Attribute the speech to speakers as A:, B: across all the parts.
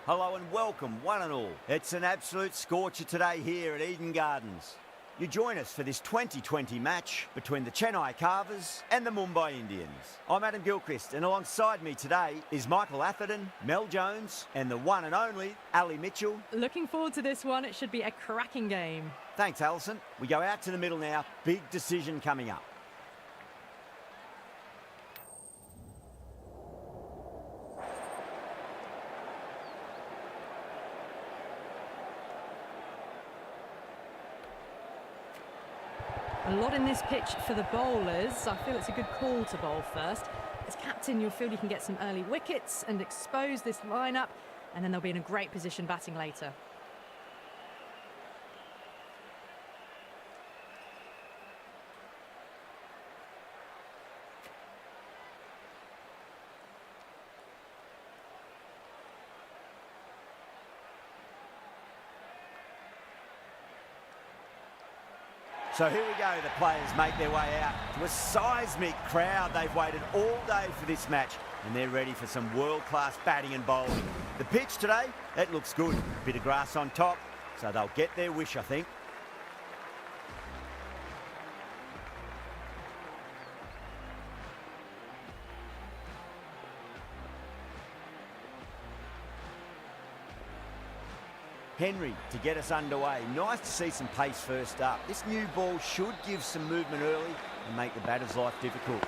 A: Hello and welcome, one and all. It's an absolute scorcher today here at Eden Gardens. You join us for this 2020 match between the Chennai Carvers and the Mumbai Indians. I'm Adam Gilchrist, and alongside me today is Michael Atherton, Mel Jones, and the one and only Ali Mitchell.
B: Looking forward to this one. It should be a cracking game.
A: Thanks, Alison. We go out to the middle now. Big decision coming up.
B: A lot in this pitch for the bowlers. I feel it's a good call to bowl first. As captain, you'll feel you can get some early wickets and expose this lineup, and then they'll be in a great position batting later.
A: So here we go, the players make their way out to a seismic crowd. They've waited all day for this match and they're ready for some world-class batting and bowling. The pitch today, that looks good. A bit of grass on top, so they'll get their wish, I think. Henry to get us underway. Nice to see some pace first up. This new ball should give some movement early and make the batter's life difficult.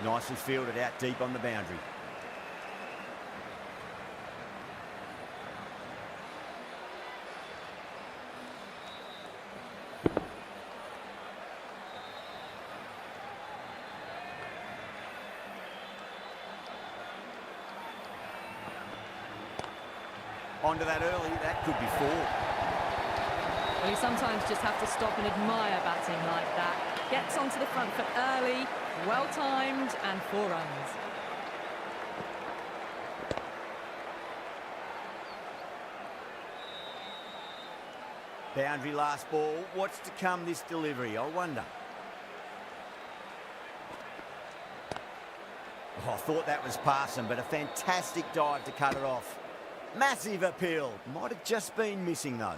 A: Nicely fielded out deep on the boundary. Onto that early, that could be four.
B: Well, you sometimes just have to stop and admire batting like that. Gets onto the front foot early, well-timed, and 4 runs.
A: Boundary last ball. What's to come this delivery, I wonder? Oh, I thought that was passing, but a fantastic dive to cut it off. Massive appeal. Might have just been missing, though.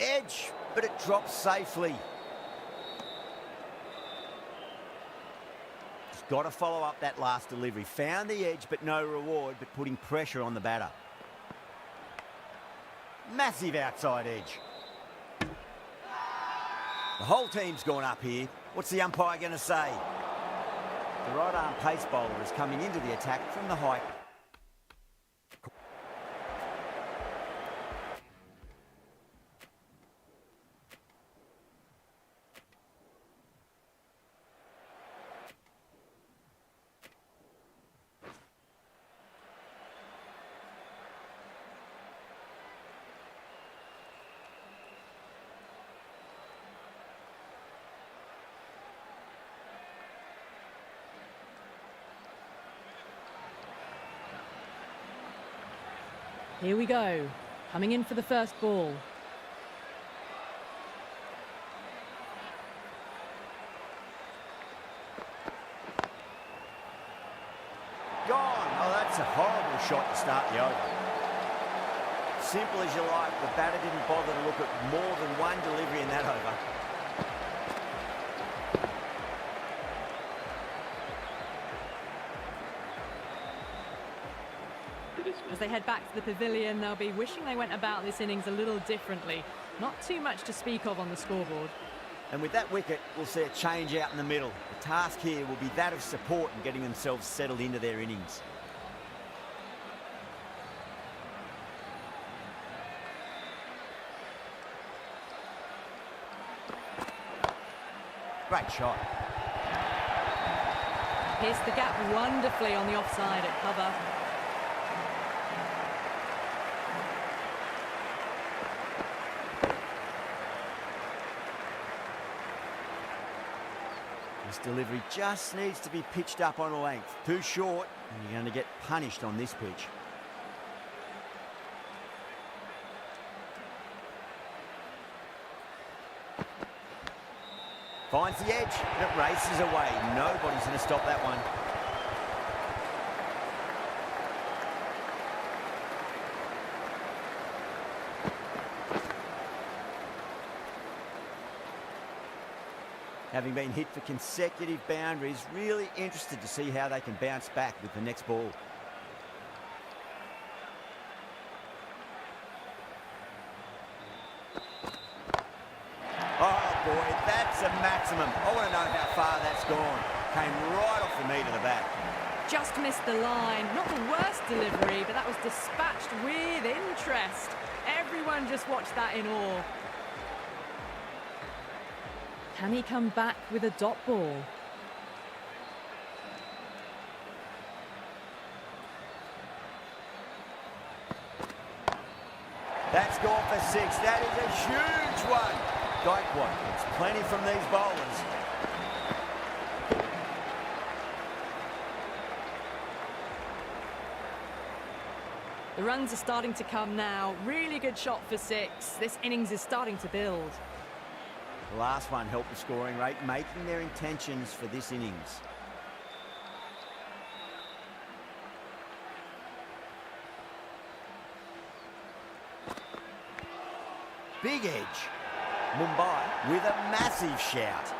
A: Edge, but it drops safely. Got to follow up that last delivery. Found the edge, but no reward, but putting pressure on the batter. Massive outside edge. The whole team's gone up here. What's the umpire going to say? The right-arm pace bowler is coming into the attack from the height.
B: Here we go. Coming in for the first ball.
A: Gone. Oh, that's a horrible shot to start the over. Simple as you like, the batter didn't bother to look at more than one delivery in that over.
B: As they head back to the pavilion, they'll be wishing they went about this innings a little differently. Not too much to speak of on the scoreboard.
A: And with that wicket, we'll see a change out in the middle. The task here will be that of support and getting themselves settled into their innings. Great shot.
B: Pierced the gap wonderfully on the offside at cover.
A: This delivery just needs to be pitched up on a length. Too short, and you're going to get punished on this pitch. Finds the edge, and it races away. Nobody's going to stop that one. Having been hit for consecutive boundaries, really interested to see how they can bounce back with the next ball. Oh boy, that's a maximum. I want to know how far that's gone. Came right off the meat of the bat.
B: Just missed the line. Not the worst delivery, but that was dispatched with interest. Everyone just watched that in awe. Can he come back with a dot ball?
A: That's gone for 6. That is a huge one. Gaikwad gets plenty from these bowlers.
B: The runs are starting to come now. Really good shot for 6. This innings is starting to build.
A: The last one helped the scoring rate, making their intentions for this innings. Big edge. Mumbai with a massive shout.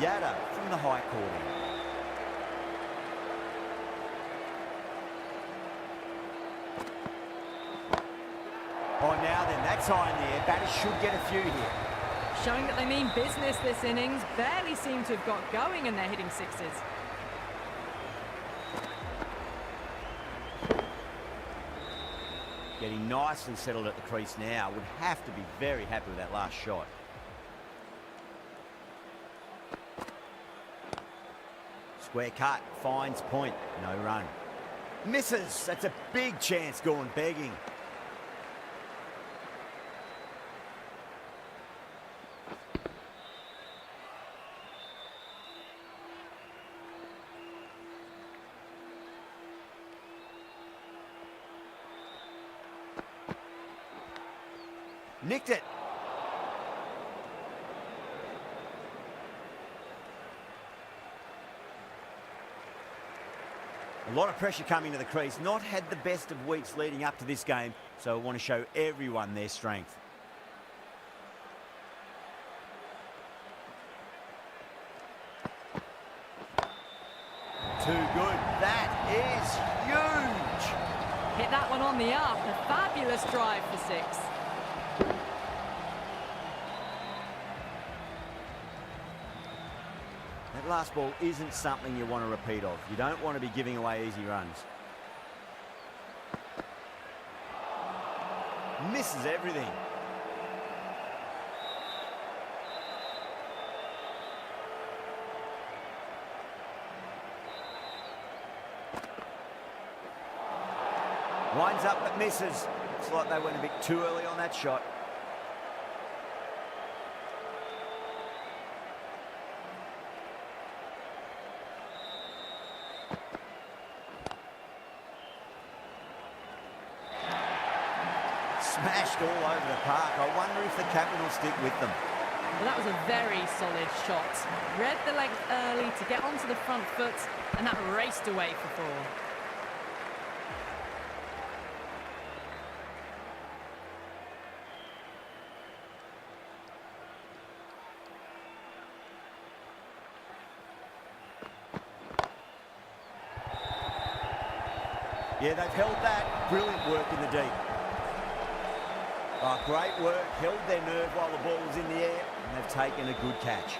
A: Yada from the high corner. Oh, now then, that's high in the air. Batters should get a few here.
B: Showing that they mean business this innings. Barely seem to have got going and they're hitting 6s.
A: Getting nicely settled at the crease now. Would have to be very happy with that last shot. Square cut, finds point, no run. Misses, that's a big chance gone begging. Nicked it. A lot of pressure coming to the crease. Not had the best of weeks leading up to this game, so I want to show everyone their strength. Too good. That is huge.
B: Hit that one on the up. A fabulous drive for 6.
A: That last ball isn't something you want to repeat of. You don't want to be giving away easy runs. Misses everything. Winds up but misses. Looks like they went a bit too early on that shot. Smashed all over the park. I wonder if the captain will stick with them.
B: Well, that was a very solid shot. Read the length early to get onto the front foot, and that raced away for 4.
A: Yeah, they've held that. Brilliant work in the deep. Oh, great work. Held their nerve while the ball was in the air, and they've taken a good catch.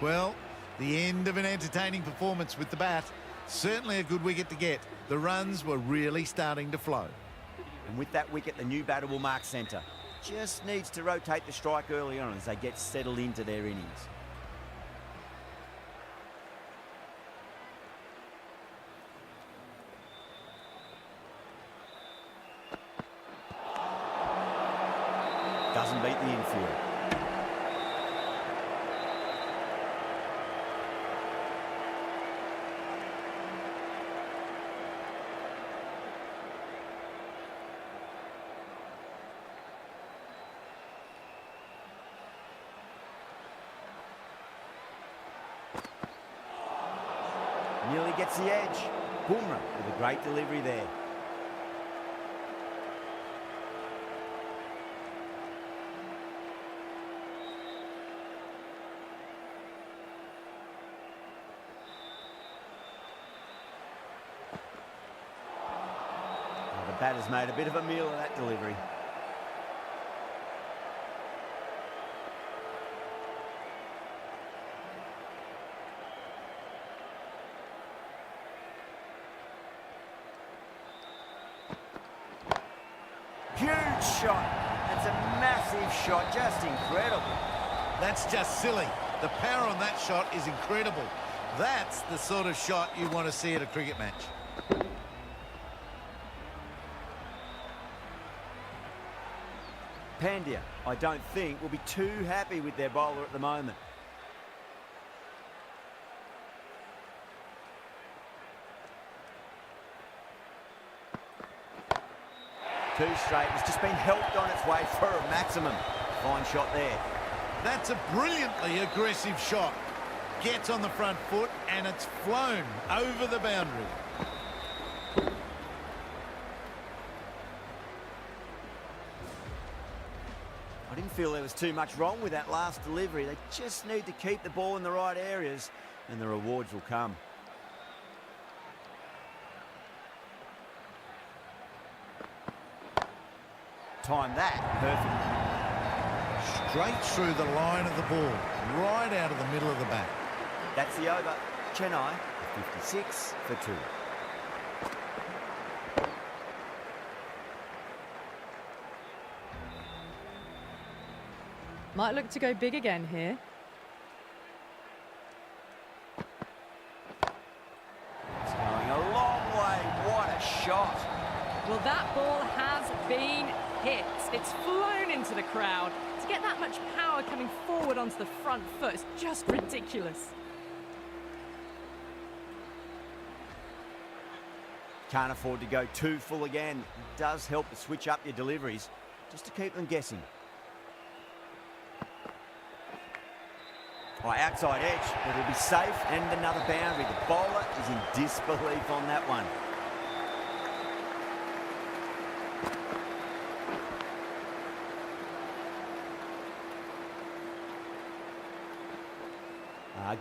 C: Well, the end of an entertaining performance with the bat. Certainly a good wicket to get. The runs were really starting to flow.
A: And with that wicket, the new batter will mark centre. Just needs to rotate the strike early on as they get settled into their innings. Doesn't beat the infield. Nearly gets the edge. Bumrah with a great delivery there. The batter's made a bit of a meal of that delivery. Huge shot. That's a massive shot, just incredible.
C: That's just silly. The power on that shot is incredible. That's the sort of shot you want to see at a cricket match.
A: Pandya, I don't think, will be too happy with their bowler at the moment. Too straight. It's just been helped on its way for a maximum. Fine shot there.
C: That's a brilliantly aggressive shot. Gets on the front foot and it's flown over the boundary.
A: I didn't feel there was too much wrong with that last delivery. They just need to keep the ball in the right areas and the rewards will come. Time that perfectly.
C: Straight through the line of the ball, right out of the middle of the bat.
A: That's the over. Chennai, 56 for 2.
B: Might look to go big again here.
A: It's going a long way. What a shot.
B: Well, that ball has been hit. It's flown into the crowd. To get that much power coming forward onto the front foot is just ridiculous.
A: Can't afford to go too full again. It does help to switch up your deliveries just to keep them guessing. Outside edge, but it'll be safe and another boundary. The bowler is in disbelief on that one.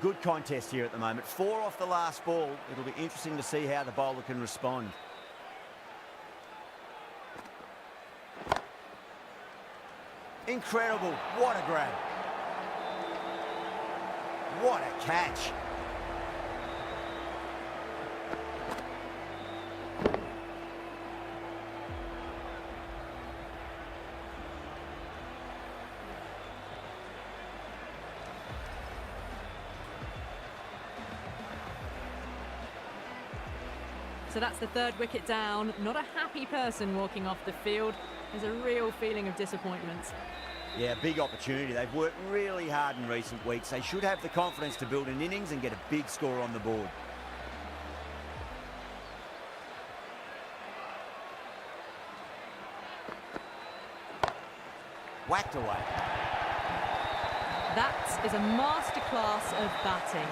A: Good contest here at the moment. 4 off the last ball. It'll be interesting to see how the bowler can respond. Incredible. What a grab. What a catch.
B: So that's the 3rd wicket down. Not a happy person walking off the field. There's a real feeling of disappointment.
A: Yeah, big opportunity. They've worked really hard in recent weeks. They should have the confidence to build an innings and get a big score on the board. Whacked away.
B: That is a masterclass of batting.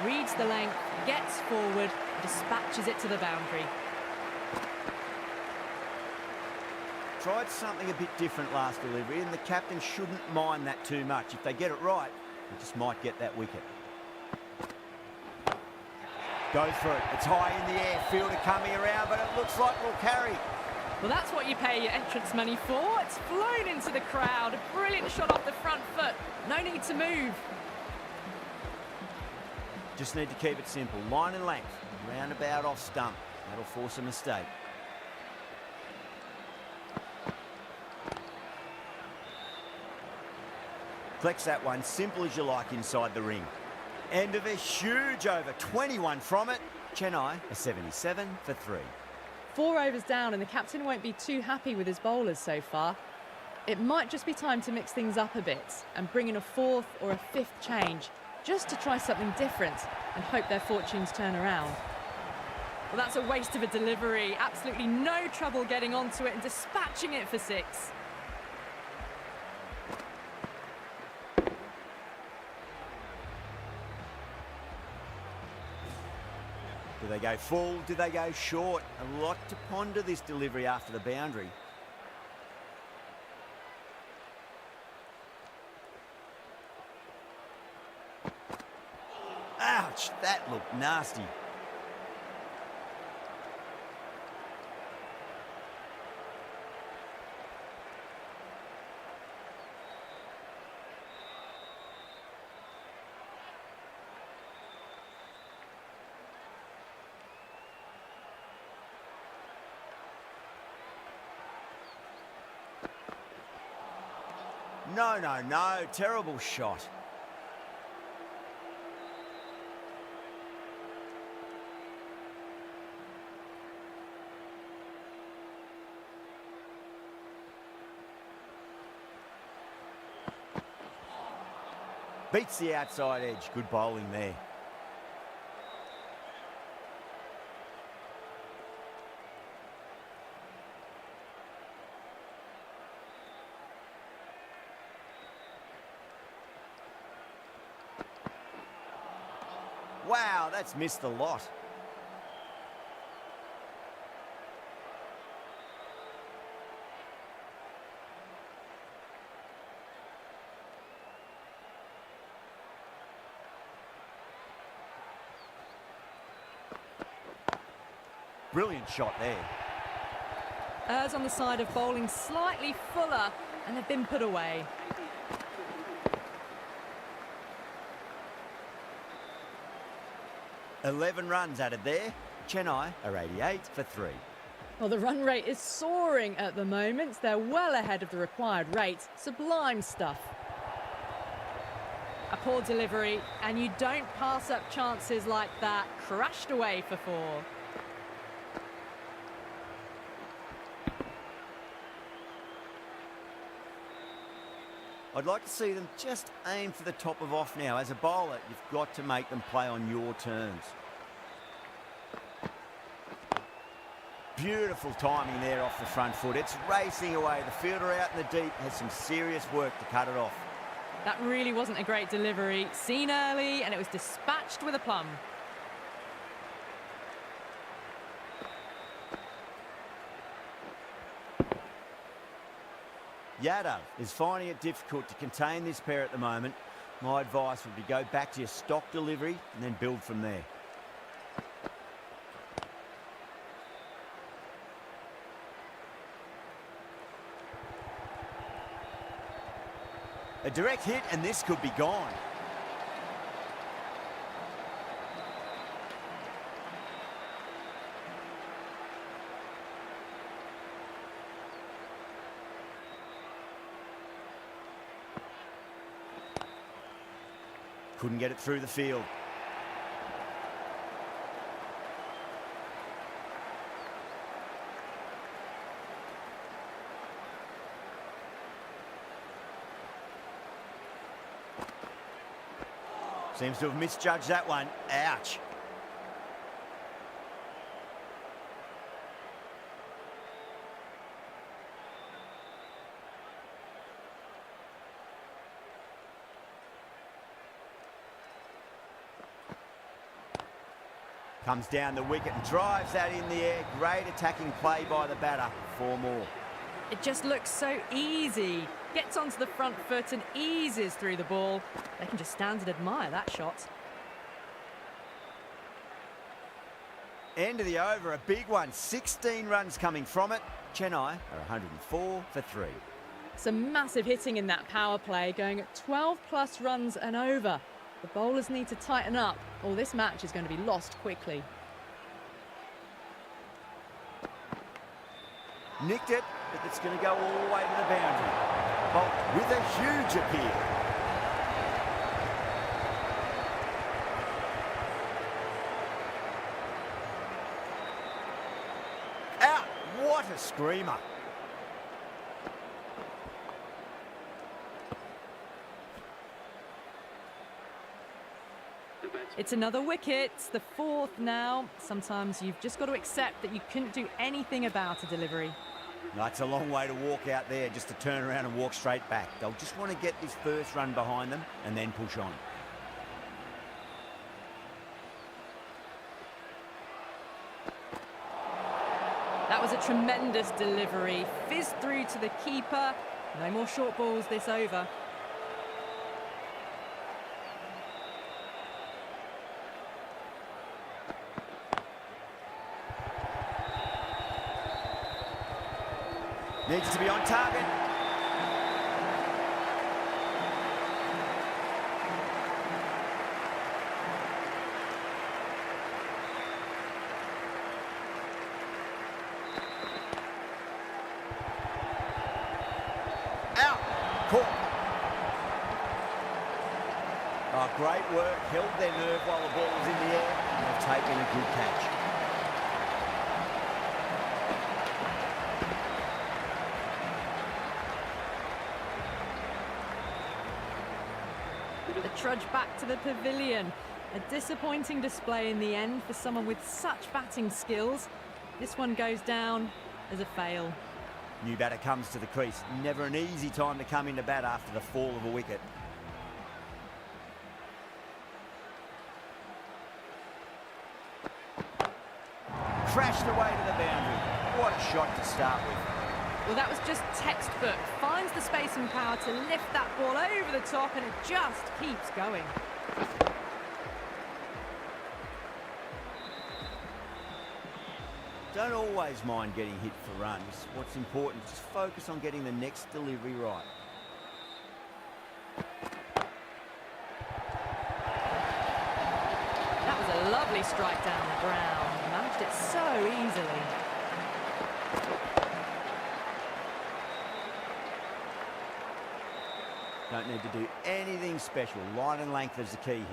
B: Reads the length, gets forward, dispatches it to the boundary.
A: Tried something a bit different last delivery, and the captain shouldn't mind that too much. If they get it right, they just might get that wicket. Go for it. It's high in the air. Fielder coming around, but it looks like we'll carry.
B: Well, that's what you pay your entrance money for. It's flown into the crowd. A brilliant shot off the front foot. No need to move.
A: Just need to keep it simple. Line and length. Roundabout off stump. That'll force a mistake. Collects that one, simple as you like inside the ring. End of a huge over, 21 from it. Chennai, a 77 for 3.
B: 4 overs down, and the captain won't be too happy with his bowlers so far. It might just be time to mix things up a bit and bring in a fourth or a fifth change, just to try something different and hope their fortunes turn around. Well, that's a waste of a delivery. Absolutely no trouble getting onto it and dispatching it for 6.
A: Do they go full? Do they go short? A lot to ponder this delivery after the boundary. Ouch, that looked nasty. No, no, no, terrible shot. Beats the outside edge. Good bowling there. Wow, that's missed a lot. Brilliant shot there.
B: Errs on the side of bowling slightly fuller, and they've been put away.
A: $11 runs added there. Chennai are 88 for 3.
B: Well, the run rate is soaring at the moment. They're well ahead of the required rate. Sublime stuff. A poor delivery, and you don't pass up chances like that. Crashed away for 4.
A: I'd like to see them just aim for the top of off now. As a bowler, you've got to make them play on your terms. Beautiful timing there off the front foot. It's racing away. The fielder out in the deep has some serious work to cut it off.
B: That really wasn't a great delivery. Seen early, and it was dispatched with a plum.
A: Yadav is finding it difficult to contain this pair at the moment. My advice would be go back to your stock delivery and then build from there. A direct hit and this could be gone. Couldn't get it through the field. Seems to have misjudged that one. Ouch. Comes down the wicket and drives that in the air. Great attacking play by the batter. 4 more.
B: It just looks so easy. Gets onto the front foot and eases through the ball. They can just stand and admire that shot.
A: End of the over, a big one. 16 runs coming from it. Chennai are 104 for 3.
B: Some massive hitting in that power play, going at 12 plus runs and over. The bowlers need to tighten up, or this match is going to be lost quickly.
A: Nicked it, but it's going to go all the way to the boundary. Bolt with a huge appeal. Out! What a screamer.
B: It's another wicket, the fourth now. Sometimes you've just got to accept that you couldn't do anything about a delivery.
A: That's a long way to walk out there just to turn around and walk straight back. They'll just want to get this first run behind them and then push on.
B: That was a tremendous delivery. Fizzed through to the keeper. No more short balls this over.
A: Needs to be on target. Out. Caught. Oh, great work. Held their nerve while the ball was in the air. And they've taken a good catch.
B: The trudge back to the pavilion. A disappointing display in the end for someone with such batting skills. This one goes down as a fail.
A: New batter comes to the crease. Never an easy time to come into bat after the fall of a wicket. Crashed away to the boundary. What a shot to start with.
B: Well, that was just textbook. Finds the space and power to lift that ball over the top, and it just keeps going.
A: Don't always mind getting hit for runs. What's important is just focus on getting the next delivery right.
B: That was a lovely strike down the ground. Managed it so easily.
A: Don't need to do anything special. Line and length is the key here.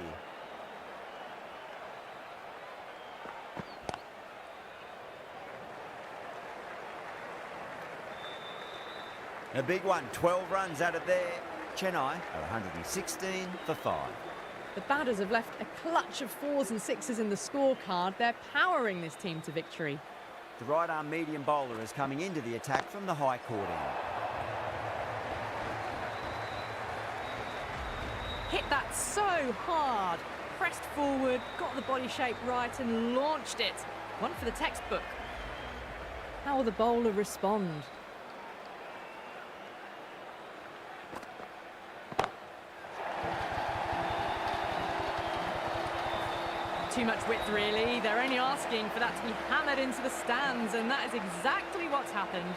A: A big one, 12 runs out of there. Chennai are 116 for 5.
B: The batters have left a clutch of 4s and 6s in the scorecard. They're powering this team to victory.
A: The right-arm medium bowler is coming into the attack from the high court end.
B: Hit that so hard. Pressed forward, got the body shape right and launched it. One for the textbook. How will the bowler respond? Too much width, really. They're only asking for that to be hammered into the stands, and that is exactly what's happened.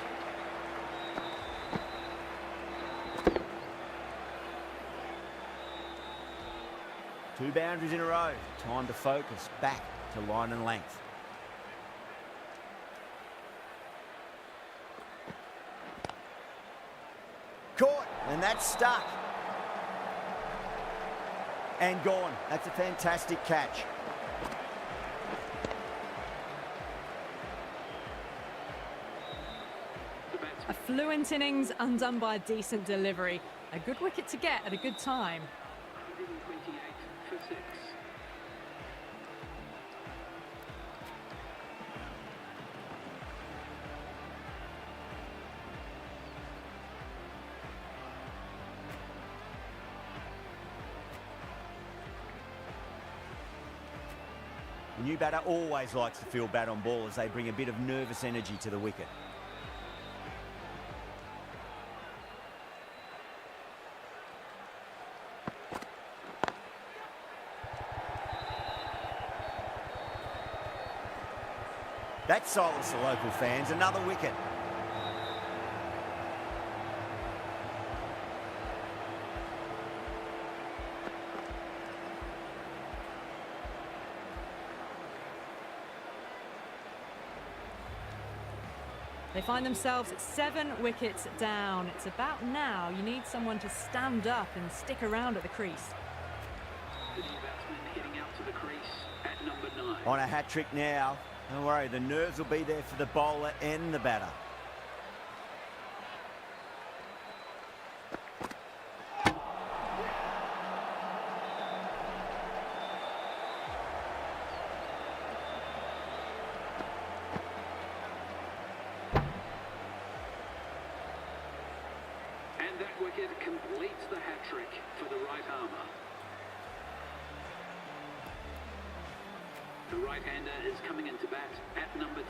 A: Two boundaries in a row. Time to focus back to line and length. Caught, and that's stuck. And gone. That's a fantastic catch.
B: A fluent innings undone by a decent delivery. A good wicket to get at a good time.
D: 128 for 6.
A: The new batter always likes to feel bat on ball as they bring a bit of nervous energy to the wicket. That silenced the local fans. Another wicket.
B: They find themselves 7 wickets down. It's about now you need someone to stand up and stick around at the crease.
D: The new batsman heading out to the crease at number 9.
A: On a hat-trick now. Don't worry, the nerves will be there for the bowler and the batter.
D: wicket completes the hat-trick for the right armour. The right-hander is coming into bat at number 10.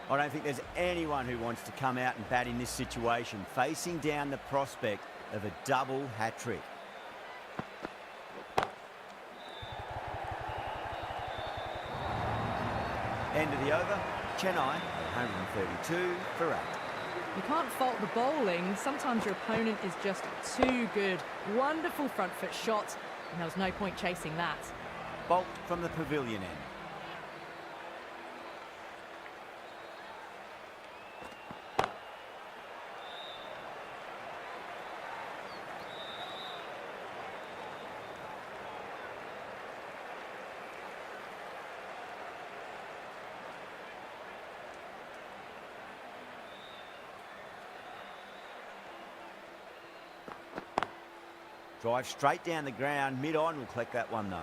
A: I don't think there's anyone who wants to come out and bat in this situation, facing down the prospect of a double hat-trick. End of the over, Chennai 132 for 8.
B: You can't fault the bowling. Sometimes your opponent is just too good. Wonderful front foot shot, and there was no point chasing that.
A: Bolt from the pavilion end. Drive straight down the ground, mid-on will collect that one though.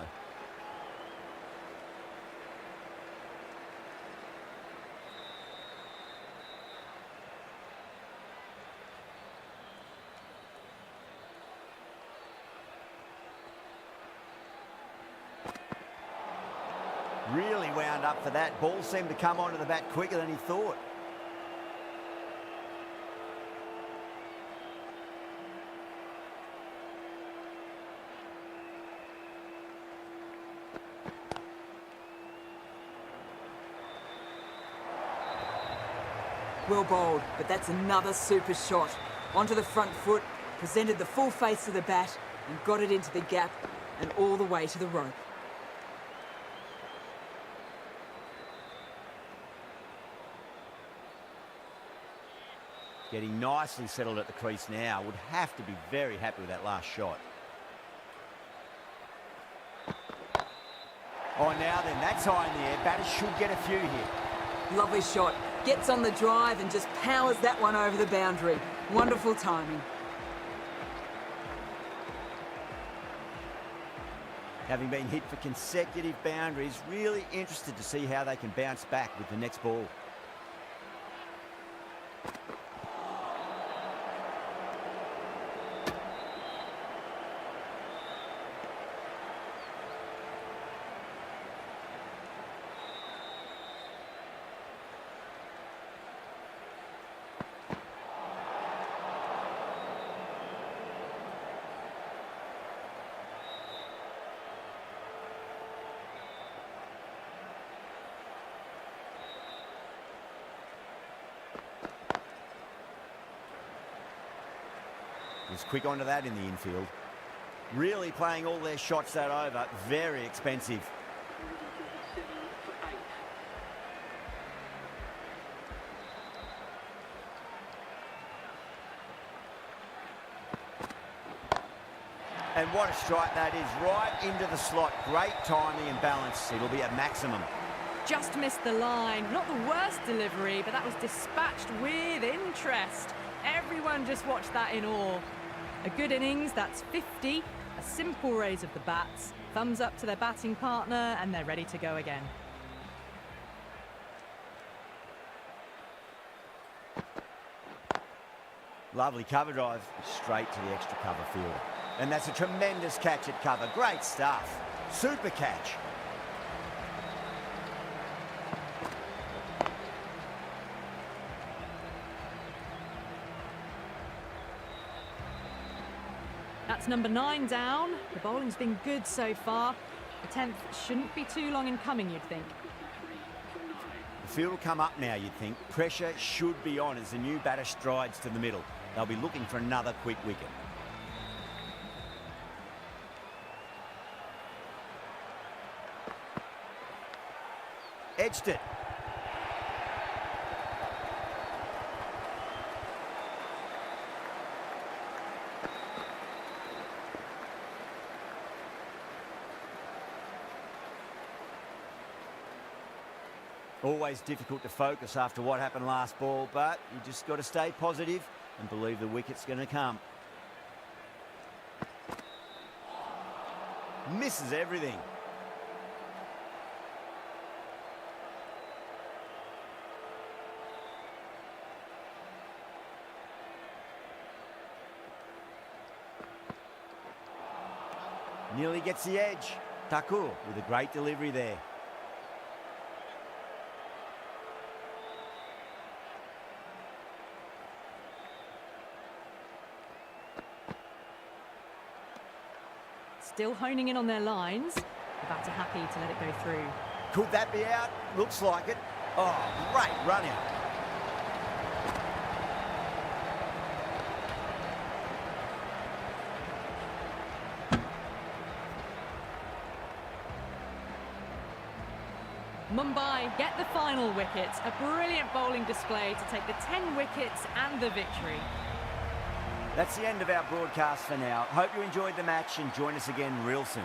A: Really wound up for that. Ball seemed to come onto the bat quicker than he thought.
E: Well bowled, but that's another super shot. Onto the front foot, presented the full face of the bat and got it into the gap and all the way to the rope.
A: Getting nicely settled at the crease now. Would have to be very happy with that last shot. Oh, now then, that's high in the air. Batters should get a few here.
E: Lovely shot. Gets on the drive and just powers that one over the boundary. Wonderful timing.
A: Having been hit for consecutive boundaries, really interested to see how they can bounce back with the next ball. Was quick onto that in the infield. Really playing all their shots that over. Very expensive.
D: 137 for 8.
A: And what a strike that is. Right into the slot. Great timing and balance. It'll be at maximum.
B: Just missed the line. Not the worst delivery, but that was dispatched with interest. Everyone just watched that in awe. A good innings, that's 50. A simple raise of the bats. Thumbs up to their batting partner, and they're ready to go again.
A: Lovely cover drive. Straight to the extra cover field. And that's a tremendous catch at cover. Great stuff. Super catch.
B: That's number 9 down. The bowling's been good so far. The 10th shouldn't be too long in coming, you'd think.
A: The field will come up now, you'd think. Pressure should be on as the new batter strides to the middle. They'll be looking for another quick wicket. Edged it. Always difficult to focus after what happened last ball, but you just got to stay positive and believe the wicket's going to come. Misses everything. Nearly gets the edge. Takur with a great delivery there.
B: Still honing in on their lines. The batter happy to let it go through.
A: Could that be out? Looks like it. Oh, great run out.
B: Mumbai get the final wicket. A brilliant bowling display to take the 10 wickets and the victory.
A: That's the end of our broadcast for now. Hope you enjoyed the match and join us again real soon.